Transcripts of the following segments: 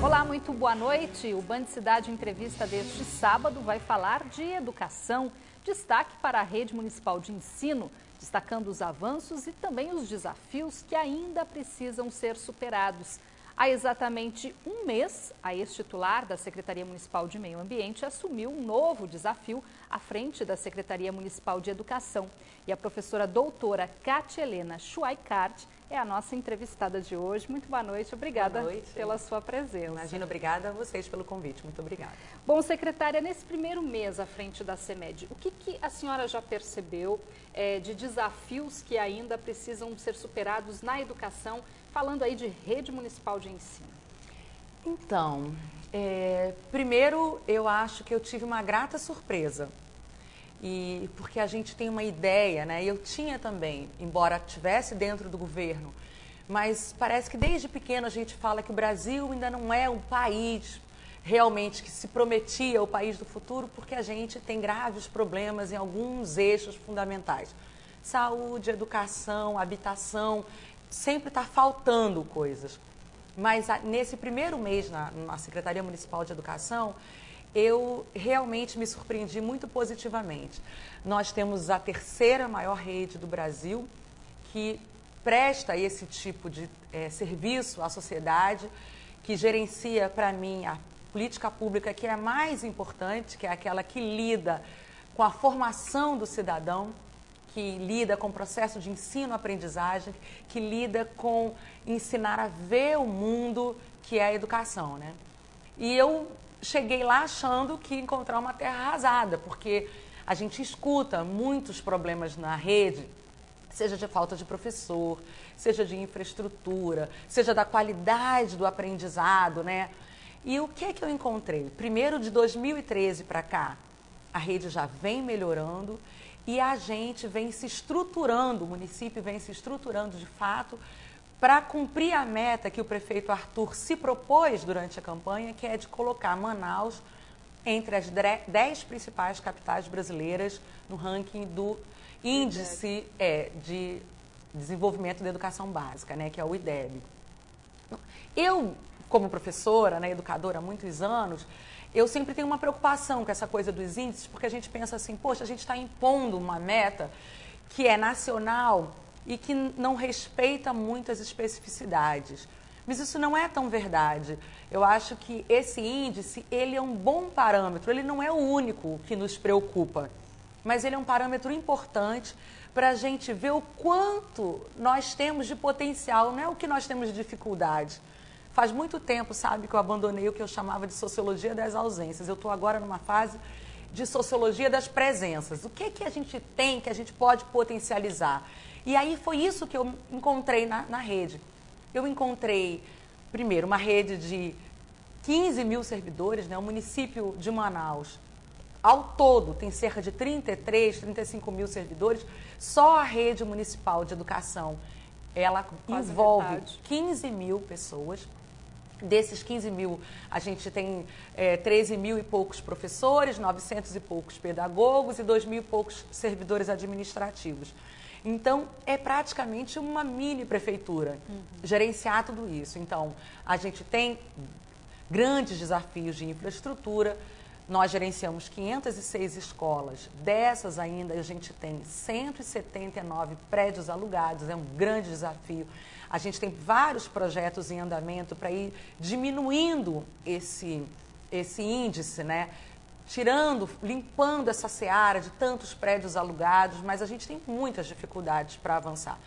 Olá, muito boa noite. O Band Cidade Entrevista deste sábado vai falar de educação. Destaque para a rede municipal de ensino, destacando os avanços e também os desafios que ainda precisam ser superados. Há exatamente um mês, a ex-titular da Secretaria Municipal de Meio Ambiente assumiu um novo desafio à frente da Secretaria Municipal de Educação. E a professora doutora Cátia Helena Schweikart é a nossa entrevistada de hoje. Muito boa noite, obrigada pela sua presença. Imagina, obrigada a vocês pelo convite, muito obrigada. Bom, secretária, nesse primeiro mês à frente da CEMED, o que a senhora já percebeu de desafios que ainda precisam ser superados na educação, falando aí de rede municipal de ensino? Então, primeiro eu acho que eu tive uma grata surpresa. E porque a gente tem uma ideia, né? Eu tinha também, embora estivesse dentro do governo, mas parece que desde pequeno a gente fala que o Brasil ainda não é um país realmente que se prometia o país do futuro, porque a gente tem graves problemas em alguns eixos fundamentais. Saúde, educação, habitação, sempre está faltando coisas. Mas nesse primeiro mês na Secretaria Municipal de Educação, eu realmente me surpreendi muito positivamente. Nós temos a terceira maior rede do Brasil que presta esse tipo de serviço à sociedade, que gerencia, para mim, a política pública que é a mais importante, que é aquela que lida com a formação do cidadão, que lida com o processo de ensino-aprendizagem, que lida com ensinar a ver o mundo, que é a educação, né? E eu cheguei lá achando que ia encontrar uma terra arrasada, porque a gente escuta muitos problemas na rede, seja de falta de professor, seja de infraestrutura, seja da qualidade do aprendizado, né? E o que é que eu encontrei? Primeiro, de 2013 para cá, a rede já vem melhorando e a gente vem se estruturando, o município vem se estruturando de fato para cumprir a meta que o prefeito Arthur se propôs durante a campanha, que é de colocar Manaus entre as 10 principais capitais brasileiras no ranking do Índice de Desenvolvimento da Educação Básica, né, que é o IDEB. Eu, como professora, né, educadora há muitos anos, eu sempre tenho uma preocupação com essa coisa dos índices, porque a gente pensa assim, poxa, a gente está impondo uma meta que é nacional e que não respeita muitas especificidades. Mas isso não é tão verdade. Eu acho que esse índice, ele é um bom parâmetro, ele não é o único que nos preocupa, mas ele é um parâmetro importante para a gente ver o quanto nós temos de potencial, não é o que nós temos de dificuldade. Faz muito tempo, sabe, que eu abandonei o que eu chamava de sociologia das ausências. Eu estou agora numa fase de sociologia das presenças. O que é que a gente tem, que a gente pode potencializar? E aí foi isso que eu encontrei na rede. Eu encontrei, primeiro, uma rede de 15 mil servidores, né? O município de Manaus, ao todo, tem cerca de 33, 35 mil servidores. Só a rede municipal de educação, ela envolve 15 mil pessoas. Desses 15 mil, a gente tem 13 mil e poucos professores, 900 e poucos pedagogos e 2 mil e poucos servidores administrativos. Então, é praticamente uma mini prefeitura gerenciar tudo isso. Então, a gente tem grandes desafios de infraestrutura. Nós gerenciamos 506 escolas. Dessas ainda, a gente tem 179 prédios alugados. É um grande desafio. A gente tem vários projetos em andamento para ir diminuindo esse índice, né? Limpando essa seara de tantos prédios alugados, mas a gente tem muitas dificuldades para avançar.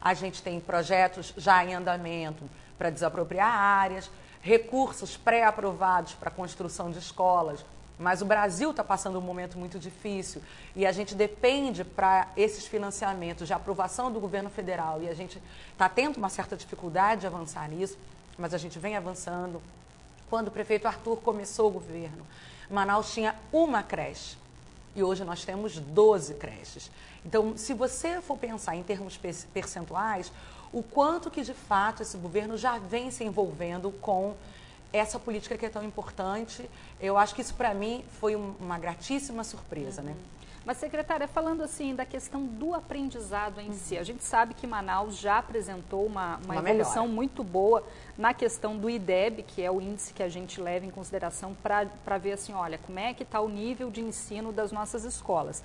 A gente tem projetos já em andamento para desapropriar áreas, recursos pré-aprovados para a construção de escolas, mas o Brasil está passando um momento muito difícil e a gente depende para esses financiamentos de aprovação do governo federal e a gente está tendo uma certa dificuldade de avançar nisso, mas a gente vem avançando. Quando o prefeito Arthur começou o governo, Manaus tinha uma creche e hoje nós temos 12 creches. Então, se você for pensar em termos percentuais, o quanto que de fato esse governo já vem se envolvendo com essa política que é tão importante, eu acho que isso para mim foi uma gratíssima surpresa, né? Mas, secretária, falando assim da questão do aprendizado em si, a gente sabe que Manaus já apresentou uma evolução muito boa na questão do IDEB, que é o índice que a gente leva em consideração para ver assim, olha, como é que está o nível de ensino das nossas escolas.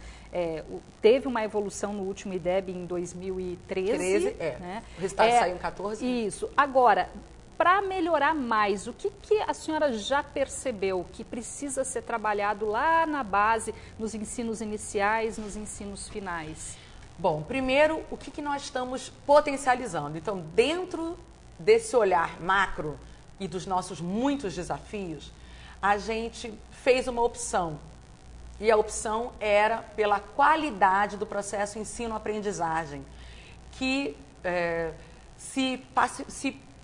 Teve uma evolução no último IDEB em 2013. Né? O resultado saiu em 14. Isso. Agora, para melhorar mais, o que a senhora já percebeu que precisa ser trabalhado lá na base, nos ensinos iniciais, nos ensinos finais? Bom, primeiro, o que nós estamos potencializando? Então, dentro desse olhar macro e dos nossos muitos desafios, a gente fez uma opção. E a opção era pela qualidade do processo ensino-aprendizagem, que se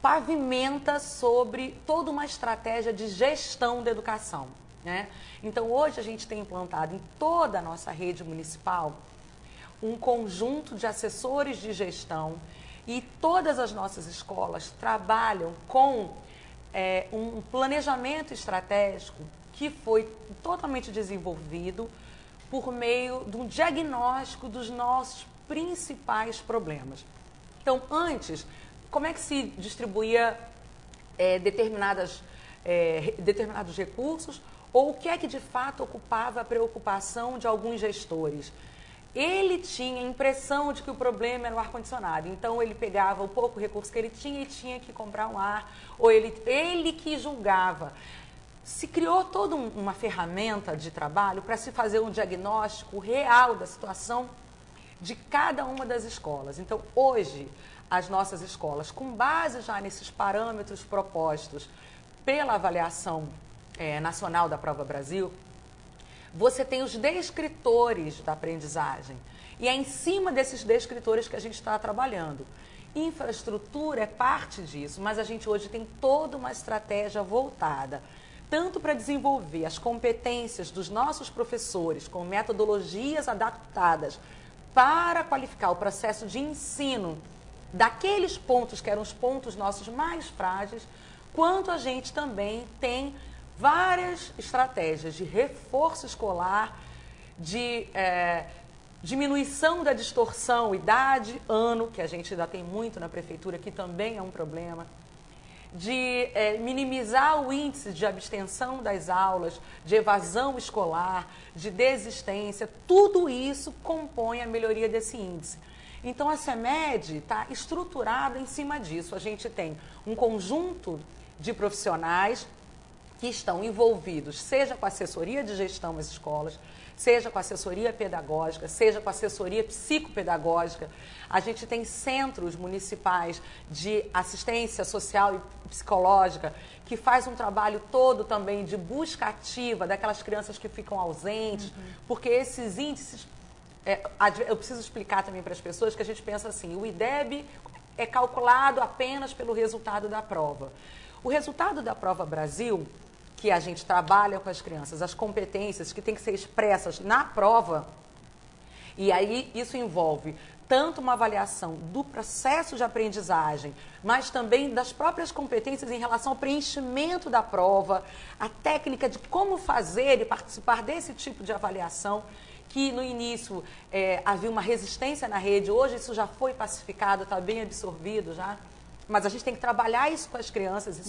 pavimenta sobre toda uma estratégia de gestão da educação, né? Então, hoje a gente tem implantado em toda a nossa rede municipal um conjunto de assessores de gestão e todas as nossas escolas trabalham com um planejamento estratégico que foi totalmente desenvolvido por meio de um diagnóstico dos nossos principais problemas. Então, antes, como é que se distribuía determinados recursos ou o que é que de fato ocupava a preocupação de alguns gestores? Ele tinha a impressão de que o problema era o ar-condicionado, então ele pegava o pouco recurso que ele tinha e tinha que comprar um ar, ou ele que julgava. Se criou toda uma ferramenta de trabalho para se fazer um diagnóstico real da situação de cada uma das escolas. Então, hoje, as nossas escolas, com base já nesses parâmetros propostos pela avaliação nacional da Prova Brasil, você tem os descritores da aprendizagem. E é em cima desses descritores que a gente está trabalhando. Infraestrutura é parte disso, mas a gente hoje tem toda uma estratégia voltada tanto para desenvolver as competências dos nossos professores com metodologias adaptadas para qualificar o processo de ensino daqueles pontos que eram os pontos nossos mais frágeis, quanto a gente também tem várias estratégias de reforço escolar, de diminuição da distorção idade, ano, que a gente ainda tem muito na prefeitura, que também é um problema, de minimizar o índice de abstenção das aulas, de evasão escolar, de desistência, tudo isso compõe a melhoria desse índice. Então, a CEMED está estruturada em cima disso. A gente tem um conjunto de profissionais que estão envolvidos, seja com a assessoria de gestão das escolas, seja com a assessoria pedagógica, seja com a assessoria psicopedagógica. A gente tem centros municipais de assistência social e psicológica que faz um trabalho todo também de busca ativa daquelas crianças que ficam ausentes, porque esses índices... eu preciso explicar também para as pessoas que a gente pensa assim, o IDEB é calculado apenas pelo resultado da prova. O resultado da Prova Brasil, que a gente trabalha com as crianças, as competências que têm que ser expressas na prova, e aí isso envolve tanto uma avaliação do processo de aprendizagem, mas também das próprias competências em relação ao preenchimento da prova, a técnica de como fazer e participar desse tipo de avaliação, que no início havia uma resistência na rede, hoje isso já foi pacificado, está bem absorvido já. Mas a gente tem que trabalhar isso com as crianças,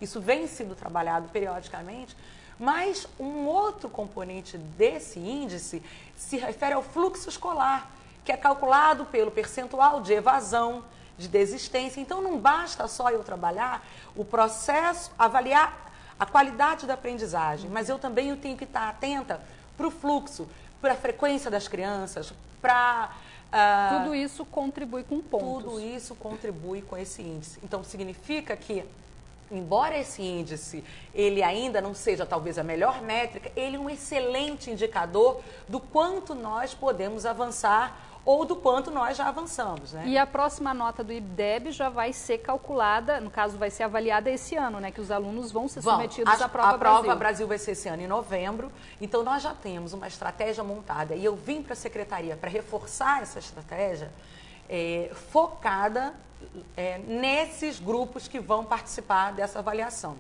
isso vem sendo trabalhado periodicamente. Mas um outro componente desse índice se refere ao fluxo escolar, que é calculado pelo percentual de evasão, de desistência. Então, não basta só eu trabalhar o processo, avaliar a qualidade da aprendizagem, mas eu também tenho que estar atenta para o fluxo, para a frequência das crianças, para... tudo isso contribui com pontos. Tudo isso contribui com esse índice. Então, significa que, embora esse índice ele ainda não seja talvez a melhor métrica, ele é um excelente indicador do quanto nós podemos avançar ou do quanto nós já avançamos, né? E a próxima nota do IDEB já vai ser calculada, no caso vai ser avaliada esse ano, né? Que os alunos vão ser submetidos à Prova Brasil. A Prova Brasil vai ser esse ano em novembro, então nós já temos uma estratégia montada. E eu vim para a Secretaria para reforçar essa estratégia focada nesses grupos que vão participar dessa avaliação.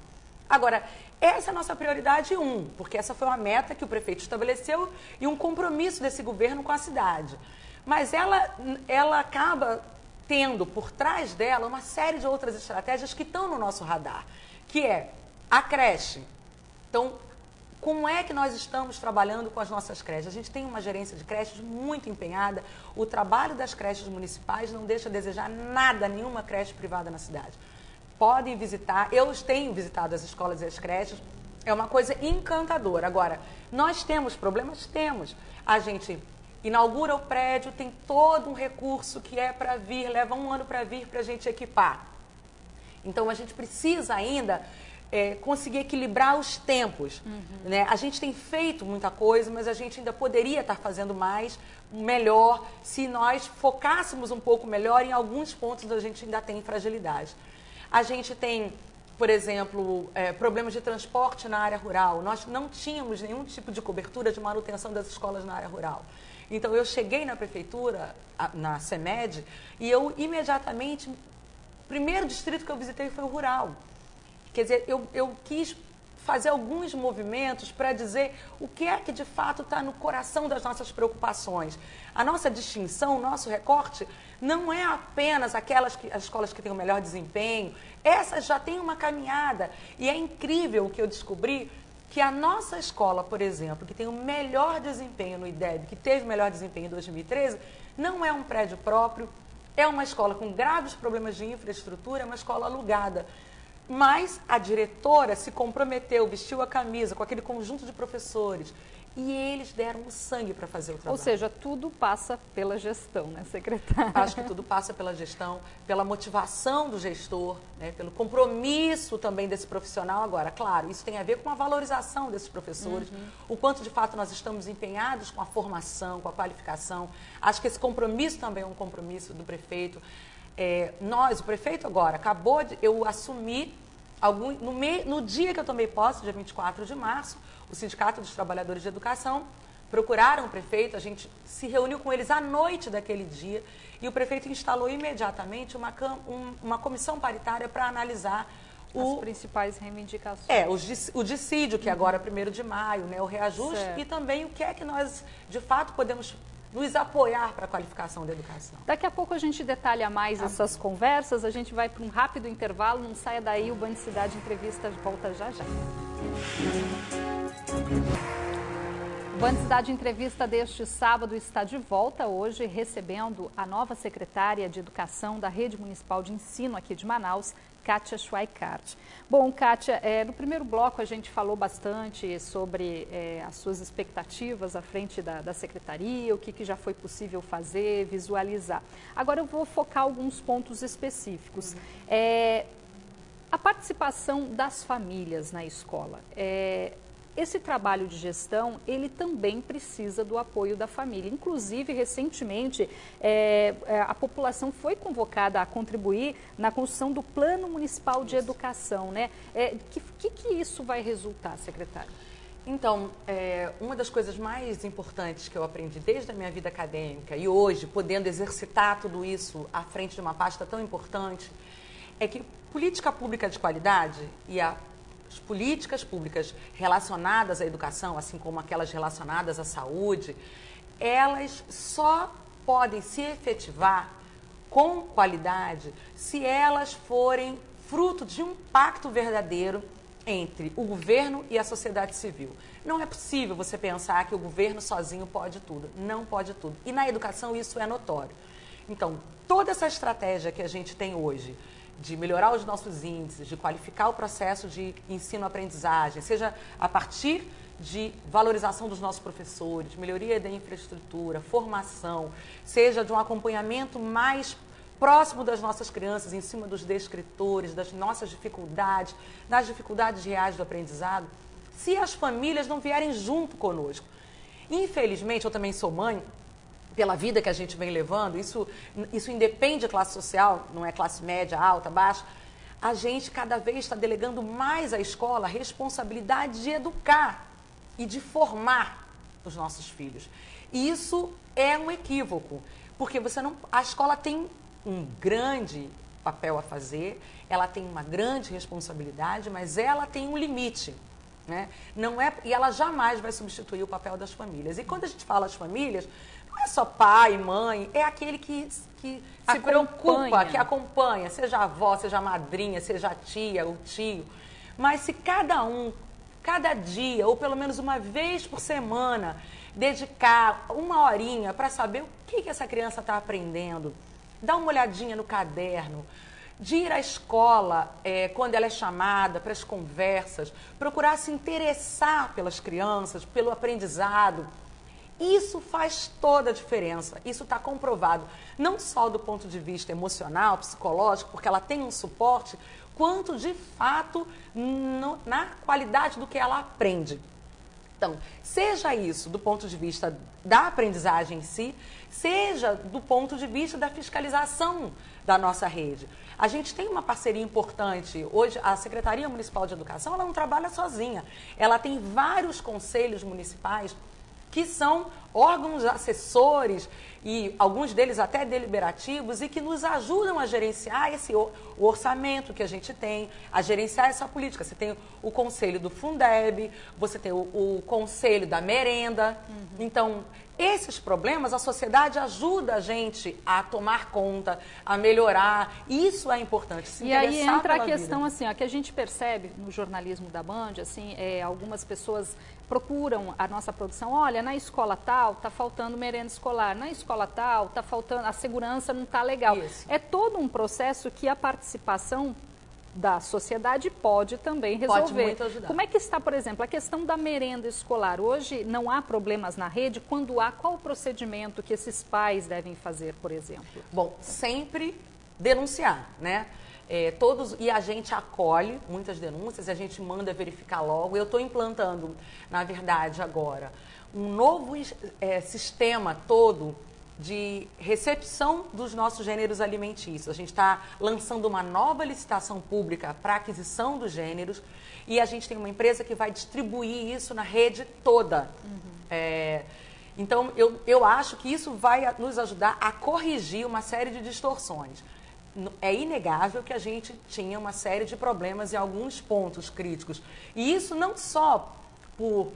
Agora, essa é a nossa prioridade 1, porque essa foi uma meta que o prefeito estabeleceu e um compromisso desse governo com a cidade. Mas ela acaba tendo por trás dela uma série de outras estratégias que estão no nosso radar, que é a creche. Então, como é que nós estamos trabalhando com as nossas creches? A gente tem uma gerência de creches muito empenhada. O trabalho das creches municipais não deixa a desejar nada, nenhuma creche privada na cidade. Podem visitar, eu tenho visitado as escolas e as creches, é uma coisa encantadora. Agora, nós temos problemas? Temos. A gente inaugura o prédio, tem todo um recurso que é para vir, leva 1 ano para vir para a gente equipar. Então, a gente precisa ainda conseguir equilibrar os tempos. Né? A gente tem feito muita coisa, mas a gente ainda poderia estar fazendo mais, melhor, se nós focássemos um pouco melhor em alguns pontos onde a gente ainda tem fragilidade. A gente tem, por exemplo, problemas de transporte na área rural. Nós não tínhamos nenhum tipo de cobertura de manutenção das escolas na área rural. Então, eu cheguei na prefeitura, na CEMED, e eu imediatamente, o primeiro distrito que eu visitei foi o rural. Quer dizer, eu quis fazer alguns movimentos para dizer o que é que de fato está no coração das nossas preocupações. A nossa distinção, o nosso recorte, não é apenas as escolas que têm o melhor desempenho. Essas já têm uma caminhada. E é incrível o que eu descobri, que a nossa escola, por exemplo, que tem o melhor desempenho no IDEB, que teve o melhor desempenho em 2013, não é um prédio próprio, é uma escola com graves problemas de infraestrutura, é uma escola alugada. Mas a diretora se comprometeu, vestiu a camisa com aquele conjunto de professores e eles deram o sangue para fazer o trabalho. Ou seja, tudo passa pela gestão, né, secretária? Acho que tudo passa pela gestão, pela motivação do gestor, né, pelo compromisso também desse profissional. Agora, claro, isso tem a ver com a valorização desses professores, o quanto de fato nós estamos empenhados com a formação, com a qualificação. Acho que esse compromisso também é um compromisso do prefeito. O prefeito agora, eu assumi, no dia que eu tomei posse, dia 24 de março, o Sindicato dos Trabalhadores de Educação procuraram o prefeito, a gente se reuniu com eles à noite daquele dia e o prefeito instalou imediatamente uma comissão paritária para analisar as principais reivindicações. O dissídio, que agora é 1º de maio, né, o reajuste, certo. E também o que é que nós, de fato, podemos nos apoiar para a qualificação da educação. Daqui a pouco a gente detalha mais essas conversas, a gente vai para um rápido intervalo, não saia daí, o Band Cidade Entrevista volta já já. O Band Cidade Entrevista deste sábado está de volta hoje, recebendo a nova secretária de Educação da Rede Municipal de Ensino aqui de Manaus, Kátia Schweikart. Bom, Kátia, no primeiro bloco a gente falou bastante sobre as suas expectativas à frente da secretaria, o que já foi possível fazer, visualizar. Agora eu vou focar alguns pontos específicos. A participação das famílias na escola. Esse trabalho de gestão, ele também precisa do apoio da família. Inclusive, recentemente, a população foi convocada a contribuir na construção do Plano Municipal de Educação, né? Que isso vai resultar, secretário? Então, uma das coisas mais importantes que eu aprendi desde a minha vida acadêmica e hoje, podendo exercitar tudo isso à frente de uma pasta tão importante, é que política pública de qualidade e as políticas públicas relacionadas à educação, assim como aquelas relacionadas à saúde, elas só podem se efetivar com qualidade se elas forem fruto de um pacto verdadeiro entre o governo e a sociedade civil. Não é possível você pensar que o governo sozinho pode tudo. Não pode tudo. E na educação isso é notório. Então, toda essa estratégia que a gente tem hoje, de melhorar os nossos índices, de qualificar o processo de ensino-aprendizagem, seja a partir de valorização dos nossos professores, melhoria da infraestrutura, formação, seja de um acompanhamento mais próximo das nossas crianças, em cima dos descritores, das nossas dificuldades, das dificuldades reais do aprendizado, se as famílias não vierem junto conosco. Infelizmente, eu também sou mãe, pela vida que a gente vem levando, isso independe de classe social, não é classe média, alta, baixa, a gente cada vez está delegando mais à escola a responsabilidade de educar e de formar os nossos filhos. E isso é um equívoco, porque a escola tem um grande papel a fazer, ela tem uma grande responsabilidade, mas ela tem um limite. Né? Não é, e ela jamais vai substituir o papel das famílias. E quando a gente fala as famílias, não é só pai, mãe, é aquele que se preocupa, que acompanha, seja a avó, seja a madrinha, seja a tia, o tio. Mas se cada dia, ou pelo menos uma vez por semana, dedicar uma horinha para saber o que essa criança está aprendendo, dar uma olhadinha no caderno, de ir à escola quando ela é chamada para as conversas, procurar se interessar pelas crianças, pelo aprendizado. Isso faz toda a diferença, isso está comprovado, não só do ponto de vista emocional, psicológico, porque ela tem um suporte, quanto de fato na qualidade do que ela aprende. Então, seja isso do ponto de vista da aprendizagem em si, seja do ponto de vista da fiscalização da nossa rede. A gente tem uma parceria importante. Hoje, a Secretaria Municipal de Educação, ela não trabalha sozinha. Ela tem vários conselhos municipais que são órgãos assessores e alguns deles até deliberativos e que nos ajudam a gerenciar o orçamento que a gente tem, a gerenciar essa política. Você tem o conselho do Fundeb, você tem o conselho da merenda. Então, esses problemas, a sociedade ajuda a gente a tomar conta, a melhorar. Isso é importante, se interessar pela vida. E aí entra a questão assim, ó, que a gente percebe no jornalismo da Band, assim, algumas pessoas procuram a nossa produção, olha, na escola tal está faltando merenda escolar, na escola tal está faltando, a segurança não está legal. Isso. É todo um processo que a participação da sociedade pode também resolver. Pode muito ajudar. Como é que está, por exemplo, a questão da merenda escolar? Hoje não há problemas na rede? Quando há, qual o procedimento que esses pais devem fazer, por exemplo? Bom, sempre denunciar, né? E a gente acolhe muitas denúncias, a gente manda verificar logo. Eu estou implantando, na verdade, agora, um novo sistema todo de recepção dos nossos gêneros alimentícios. A gente está lançando uma nova licitação pública para aquisição dos gêneros e a gente tem uma empresa que vai distribuir isso na rede toda. Então, eu acho que isso vai nos ajudar a corrigir uma série de distorções. É inegável que a gente tinha uma série de problemas em alguns pontos críticos. E isso não só por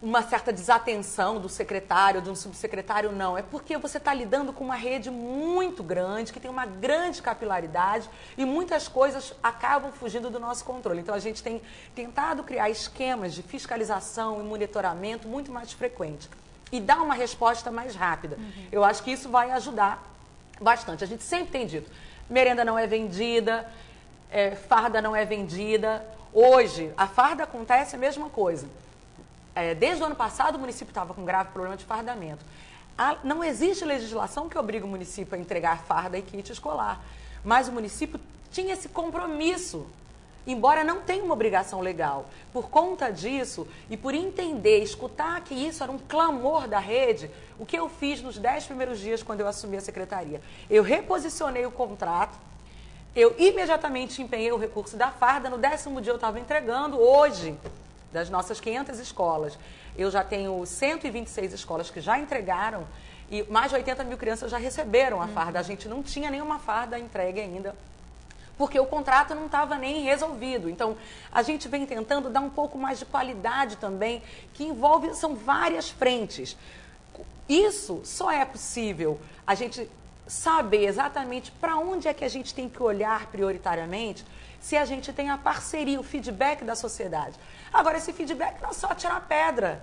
uma certa desatenção do secretário, de um subsecretário, não. É porque você está lidando com uma rede muito grande, que tem uma grande capilaridade e muitas coisas acabam fugindo do nosso controle. Então, a gente tem tentado criar esquemas de fiscalização e monitoramento muito mais frequente e dar uma resposta mais rápida. Eu acho que isso vai ajudar bastante. A gente sempre tem dito, merenda não é vendida, farda não é vendida. Hoje, a farda acontece a mesma coisa. Desde o ano passado, o município estava com grave problema de fardamento. Não existe legislação que obrigue o município a entregar farda e kit escolar, mas o município tinha esse compromisso, embora não tenha uma obrigação legal. Por conta disso e por entender, escutar que isso era um clamor da rede, o que eu fiz nos 10 primeiros dias quando eu assumi a secretaria? Eu reposicionei o contrato, eu imediatamente empenhei o recurso da farda, no 10º dia eu estava entregando. Hoje, das nossas 500 escolas, eu já tenho 126 escolas que já entregaram e mais de 80 mil crianças já receberam a farda. A gente não tinha nenhuma farda entregue ainda, porque o contrato não estava nem resolvido. Então, a gente vem tentando dar um pouco mais de qualidade também, que envolve, são várias frentes. Isso só é possível a gente saber exatamente para onde é que a gente tem que olhar prioritariamente, se a gente tem a parceria, o feedback da sociedade. Agora, esse feedback não é só tirar pedra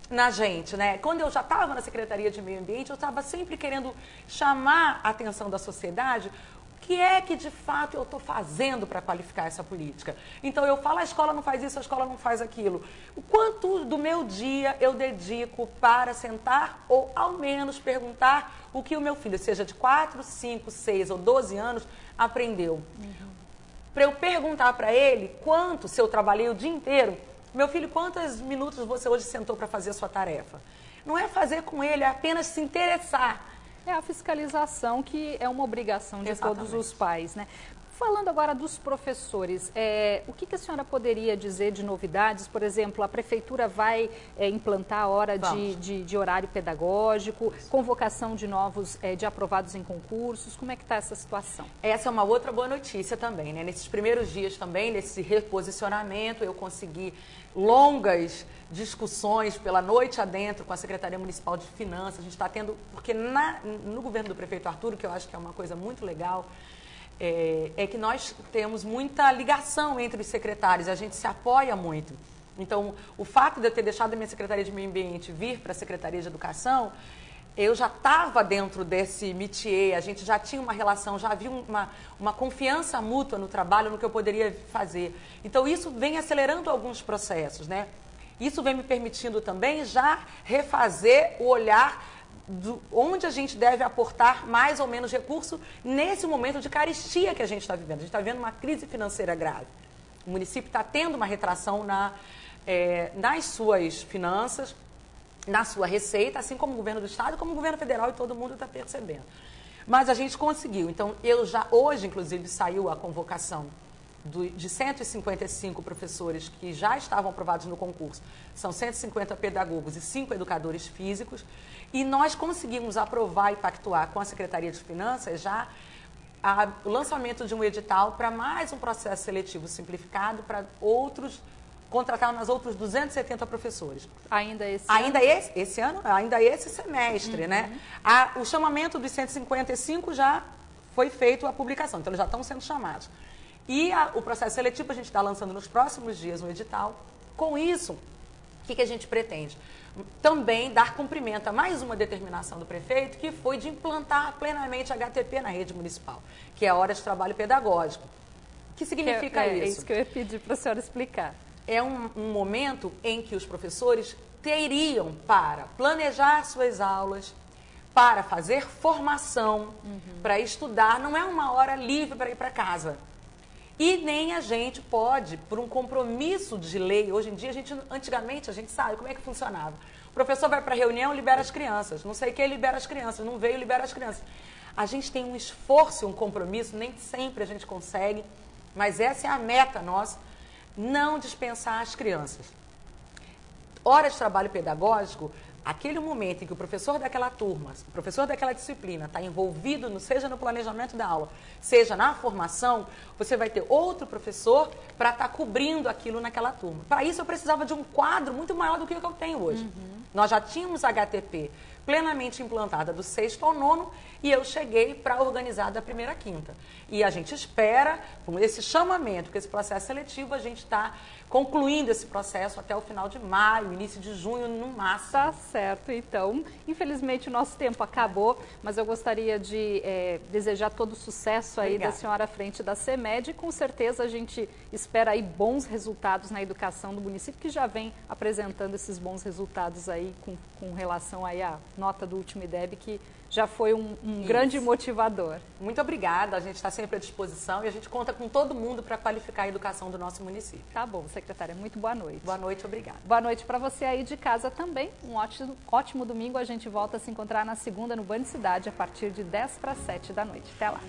na gente, né? Quando eu já estava na Secretaria de Meio Ambiente, eu estava sempre querendo chamar a atenção da sociedade. O que é que, de fato, eu estou fazendo para qualificar essa política? Então, eu falo, a escola não faz isso, a escola não faz aquilo. O quanto do meu dia eu dedico para sentar ou, ao menos, perguntar o que o meu filho, seja de 4, 5, 6 ou 12 anos, aprendeu? Para eu perguntar para ele quanto, se eu trabalhei o dia inteiro, meu filho, quantos minutos você hoje sentou para fazer a sua tarefa? Não é fazer com ele, é apenas se interessar. É a fiscalização que é uma obrigação de todos os pais, né? Falando agora dos professores, o que a senhora poderia dizer de novidades? Por exemplo, a prefeitura vai implantar a hora de horário pedagógico, convocação de novos, de aprovados em concursos. Como é que está essa situação? Essa é uma outra boa notícia também, né? Nesses primeiros dias também, nesse reposicionamento, eu consegui longas discussões pela noite adentro com a Secretaria Municipal de Finanças. A gente está tendo, porque no governo do prefeito Arturo, que eu acho que é uma coisa muito legal, é que nós temos muita ligação entre os secretários, a gente se apoia muito. Então, o fato de eu ter deixado a minha Secretaria de Meio Ambiente vir para a Secretaria de Educação, eu já estava dentro desse métier, a gente já tinha uma relação, já havia uma confiança mútua no trabalho, no que eu poderia fazer. Então, isso vem acelerando alguns processos, né? Isso vem me permitindo também já refazer o olhar onde a gente deve aportar mais ou menos recurso nesse momento de carestia que a gente está vivendo. A gente está vivendo uma crise financeira grave. O município está tendo uma retração nas suas finanças, na sua receita, assim como o governo do estado, como o governo federal, e todo mundo está percebendo. Mas a gente conseguiu. Então, hoje, inclusive, saiu a convocação de 155 professores que já estavam aprovados no concurso. São 150 pedagogos e 5 educadores físicos. E nós conseguimos aprovar e pactuar com a Secretaria de Finanças já o lançamento de um edital para mais um processo seletivo simplificado para contratar mais outros 270 professores. Ainda esse ano? Ainda esse semestre, né? O chamamento dos 155 já foi feito a publicação, então eles já estão sendo chamados. E o processo seletivo a gente está lançando nos próximos dias um edital. Com isso, o que a gente pretende? Também dar cumprimento a mais uma determinação do prefeito, que foi de implantar plenamente a HTP na rede municipal, que é a hora de trabalho pedagógico. O que significa isso? É isso que eu ia pedir para a senhora explicar. É um momento em que os professores teriam para planejar suas aulas, para fazer formação, para estudar. Não é uma hora livre para ir para casa. E nem a gente pode, por um compromisso de lei, hoje em dia, antigamente a gente sabe como é que funcionava. O professor vai para a reunião, libera as crianças, não sei quem libera as crianças, não veio, libera as crianças. A gente tem um esforço, um compromisso, nem sempre a gente consegue, mas essa é a meta nossa, não dispensar as crianças. Hora de trabalho pedagógico, aquele momento em que o professor daquela turma, o professor daquela disciplina está envolvido, seja no planejamento da aula, seja na formação, você vai ter outro professor para estar cobrindo aquilo naquela turma. Para isso eu precisava de um quadro muito maior do que o que eu tenho hoje. Nós já tínhamos a HTP plenamente implantada do 6º ao 9º e eu cheguei para organizar da 1ª à 5ª. E a gente espera, com esse chamamento, com esse processo seletivo, a gente está concluindo esse processo até o final de maio, início de junho, no máximo. Tá certo, então. Infelizmente o nosso tempo acabou, mas eu gostaria de desejar todo o sucesso aí da senhora à frente da CEMED e com certeza a gente espera aí bons resultados na educação do município, que já vem apresentando esses bons resultados aí com relação aí à nota do último IDEB, que já foi um grande motivador. Muito obrigada, a gente está sempre à disposição e a gente conta com todo mundo para qualificar a educação do nosso município. Tá bom, secretária, muito boa noite. Boa noite, obrigada. Boa noite para você aí de casa também, um ótimo domingo, a gente volta a se encontrar na segunda no Band Cidade a partir de 10 para 7 da noite. Até lá.